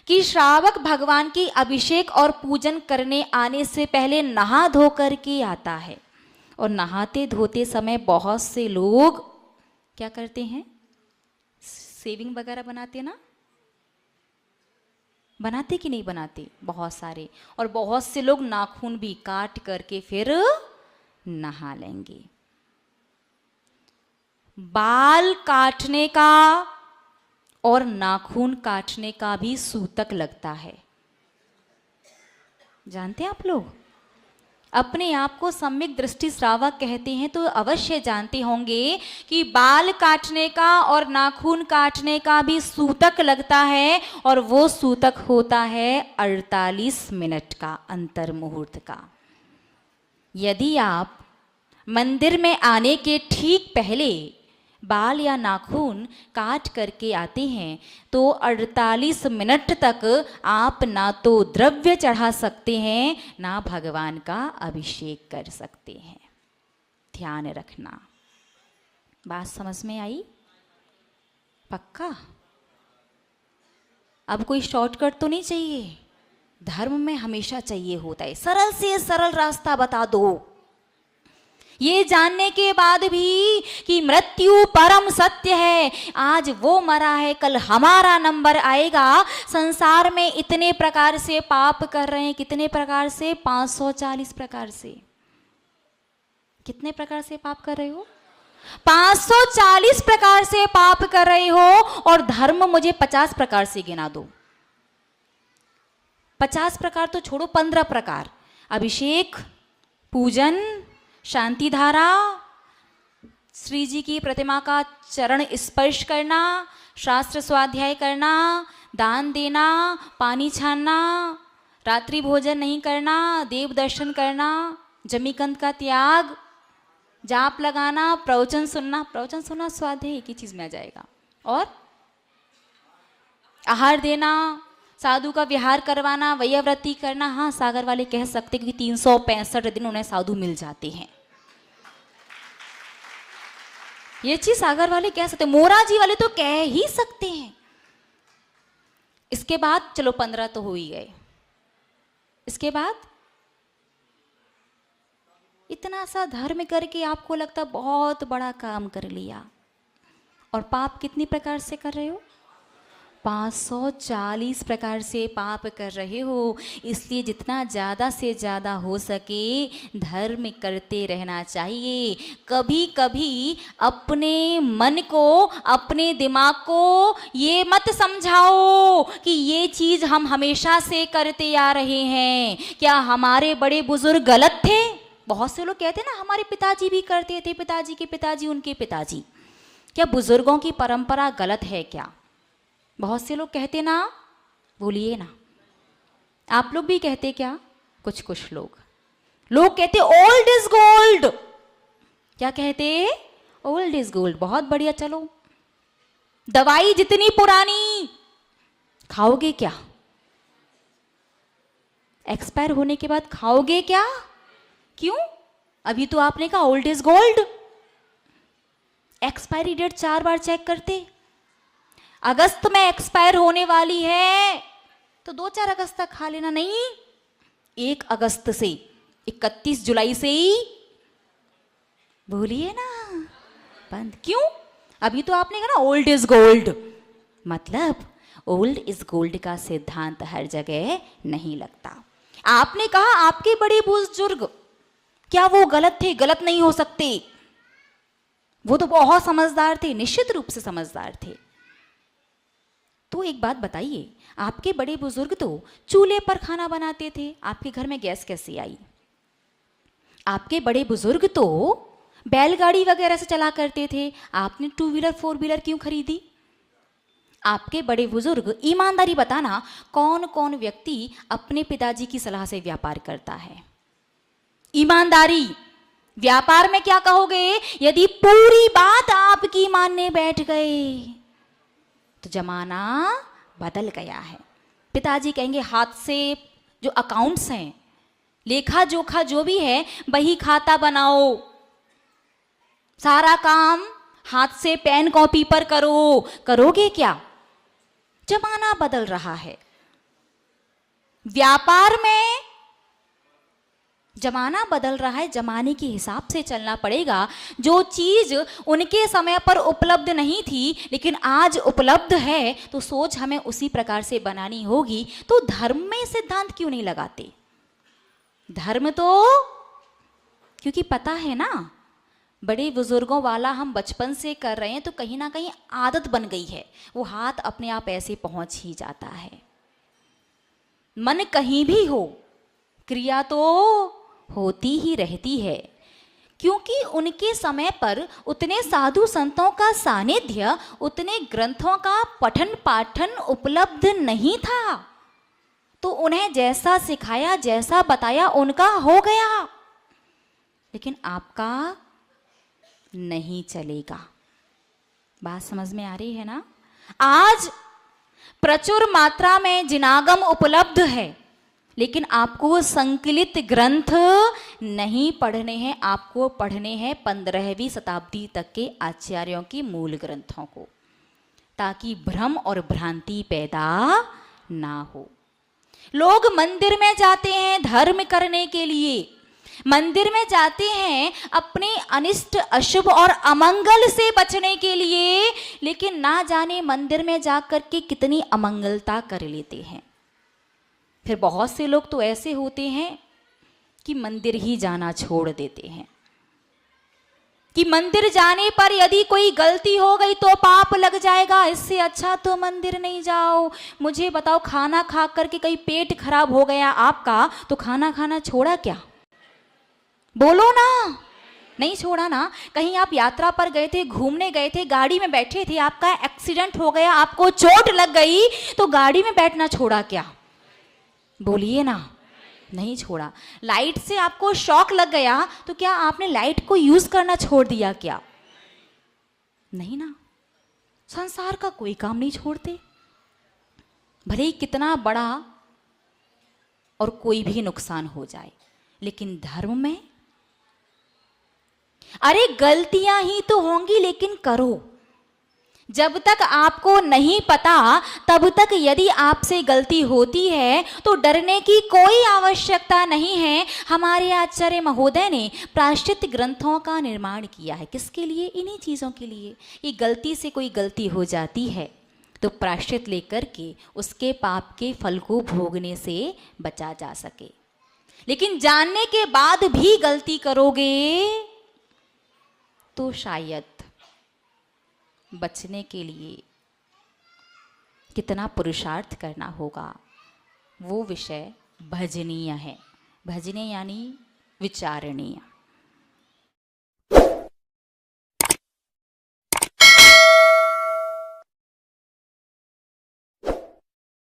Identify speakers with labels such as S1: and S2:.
S1: कि श्रावक भगवान की अभिषेक और पूजन करने आने से पहले नहा धो करके आता है। और नहाते धोते समय बहुत से लोग क्या करते हैं, सेविंग वगैरह बनाते ना, बनाते कि नहीं बनाते, बहुत सारे। और बहुत से लोग नाखून भी काट करके फिर नहा लेंगे। बाल काटने का और नाखून काटने का भी सूतक लगता है, जानते हैं आप लोग? अपने आप को सम्यक दृष्टि श्रावक कहते हैं तो अवश्य जानते होंगे कि बाल काटने का और नाखून काटने का भी सूतक लगता है। और वो सूतक होता है 48 मिनट का, अंतर मुहूर्त का। यदि आप मंदिर में आने के ठीक पहले बाल या नाखून काट करके आते हैं तो 48 मिनट तक आप ना तो द्रव्य चढ़ा सकते हैं, ना भगवान का अभिषेक कर सकते हैं। ध्यान रखना। बात समझ में आई? पक्का? अब कोई शॉर्टकट तो नहीं चाहिए, धर्म में हमेशा चाहिए होता है सरल से सरल रास्ता बता दो। ये जानने के बाद भी कि मृत्यु परम सत्य है, आज वो मरा है कल हमारा नंबर आएगा। संसार में इतने प्रकार से पाप कर रहे हैं, कितने प्रकार से? 540 प्रकार से। कितने प्रकार से पाप कर रहे हो? 540 प्रकार से पाप कर रहे हो। और धर्म मुझे 50 प्रकार से गिना दो। 50 प्रकार तो छोड़ो, 15 प्रकार। अभिषेक, पूजन, शांति धारा, श्री जी की प्रतिमा का चरण स्पर्श करना, शास्त्र स्वाध्याय करना, दान देना, पानी छानना, रात्रि भोजन नहीं करना, देव दर्शन करना, जमीकंद का त्याग, जाप लगाना, प्रवचन सुनना स्वाध्याय एक ही चीज में आ जाएगा। और आहार देना, साधु का विहार करवाना, वैयाव्रती करना। हाँ, सागर वाले कह सकते कि 365 दिन उन्हें साधु मिल जाते हैं, ये चीज सागर वाले कह सकते, मोराजी वाले तो कह ही सकते हैं। इसके बाद चलो 15 तो हो ही गए। इसके बाद इतना सा धर्म करके आपको लगता बहुत बड़ा काम कर लिया। और पाप कितनी प्रकार से कर रहे हो? 540 प्रकार से पाप कर रहे हो। इसलिए जितना ज़्यादा से ज़्यादा हो सके धर्म करते रहना चाहिए। कभी कभी अपने मन को, अपने दिमाग को ये मत समझाओ कि ये चीज़ हम हमेशा से करते आ रहे हैं। क्या हमारे बड़े बुजुर्ग गलत थे? बहुत से लोग कहते हैं ना हमारे पिताजी भी करते थे, पिताजी के पिताजी, उनके पिताजी। क्या बुजुर्गों की परंपरा गलत है क्या? बहुत से लोग कहते ना, बोलिए ना, आप लोग भी कहते क्या? कुछ लोग कहते ओल्ड इज गोल्ड। क्या कहते? Old is gold. बहुत बढ़िया, चलो दवाई जितनी पुरानी, खाओगे क्या? एक्सपायर होने के बाद खाओगे क्या? क्यों? अभी तो आपने कहा old is gold. Expiry date 4 बार चेक करते। अगस्त में एक्सपायर होने वाली है तो 2-4 अगस्त तक खा लेना, नहीं 1 अगस्त से 31 जुलाई से ही बोलिए ना बंद। क्यों? अभी तो आपने कहा ना ओल्ड इज गोल्ड। मतलब ओल्ड इज गोल्ड का सिद्धांत हर जगह नहीं लगता। आपने कहा आपके बड़े बुजुर्ग, क्या वो गलत थे? गलत नहीं हो सकते, वो तो बहुत समझदार थे, निश्चित रूप से समझदार थे। तो एक बात बताइए, आपके बड़े बुजुर्ग तो चूल्हे पर खाना बनाते थे, आपके घर में गैस कैसे आई? आपके बड़े बुजुर्ग तो बैलगाड़ी वगैरह से चला करते थे, आपने 2 व्हीलर 4 व्हीलर क्यों खरीदी? आपके बड़े बुजुर्ग, ईमानदारी बताना, कौन कौन व्यक्ति अपने पिताजी की सलाह से व्यापार करता है? ईमानदारी। व्यापार में क्या कहोगे? यदि पूरी बात आपकी मानने बैठ गए तो जमाना बदल गया है। पिताजी कहेंगे हाथ से जो अकाउंट्स हैं, लेखा जोखा जो भी है, बही खाता बनाओ, सारा काम हाथ से पेन कॉपी पर करो। करोगे क्या? जमाना बदल रहा है। व्यापार में जमाना बदल रहा है, जमाने के हिसाब से चलना पड़ेगा। जो चीज उनके समय पर उपलब्ध नहीं थी लेकिन आज उपलब्ध है, तो सोच हमें उसी प्रकार से बनानी होगी। तो धर्म में सिद्धांत क्यों नहीं लगाते? धर्म तो क्योंकि पता है ना, बड़े बुजुर्गों वाला हम बचपन से कर रहे हैं तो कहीं ना कहीं आदत बन गई है, वो हाथ अपने आप ऐसे पहुंच ही जाता है। मन कहीं भी हो, क्रिया तो होती ही रहती है, क्योंकि उनके समय पर उतने साधु संतों का सानिध्य, उतने ग्रंथों का पठन पाठन उपलब्ध नहीं था। तो उन्हें जैसा सिखाया, जैसा बताया, उनका हो गया। लेकिन आपका नहीं चलेगा। बात समझ में आ रही है ना? आज प्रचुर मात्रा में जिनागम उपलब्ध है, लेकिन आपको संकलित ग्रंथ नहीं पढ़ने हैं। आपको पढ़ने हैं 15वीं शताब्दी तक के आचार्यों के मूल ग्रंथों को, ताकि भ्रम और भ्रांति पैदा ना हो। लोग मंदिर में जाते हैं धर्म करने के लिए, मंदिर में जाते हैं अपने अनिष्ट अशुभ और अमंगल से बचने के लिए, लेकिन ना जाने मंदिर में जाकर के कितनी अमंगलता कर लेते हैं। फिर बहुत से लोग तो ऐसे होते हैं कि मंदिर ही जाना छोड़ देते हैं, कि मंदिर जाने पर यदि कोई गलती हो गई तो पाप लग जाएगा, इससे अच्छा तो मंदिर नहीं जाओ। मुझे बताओ, खाना खा करके कहीं पेट खराब हो गया आपका, तो खाना खाना छोड़ा क्या? बोलो ना, नहीं छोड़ा ना। कहीं आप यात्रा पर गए थे, घूमने गए थे, गाड़ी में बैठे थे, आपका एक्सीडेंट हो गया, आपको चोट लग गई, तो गाड़ी में बैठना छोड़ा क्या? बोलिए ना, नहीं छोड़ा। लाइट से आपको शॉक लग गया, तो क्या आपने लाइट को यूज करना छोड़ दिया क्या? नहीं ना। संसार का कोई काम नहीं छोड़ते, भले ही कितना बड़ा और कोई भी नुकसान हो जाए। लेकिन धर्म में, अरे गलतियां ही तो होंगी लेकिन करो। जब तक आपको नहीं पता, तब तक यदि आपसे गलती होती है तो डरने की कोई आवश्यकता नहीं है। हमारे आचार्य महोदय ने प्रायश्चित ग्रंथों का निर्माण किया है, किसके लिए? इन्हीं चीज़ों के लिए। ये गलती से कोई गलती हो जाती है तो प्रायश्चित लेकर के उसके पाप के फल को भोगने से बचा जा सके। लेकिन जानने के बाद भी गलती करोगे तो शायद बचने के लिए कितना पुरुषार्थ करना होगा, वो विषय भजनीय है। भजनीय यानी विचारणीय।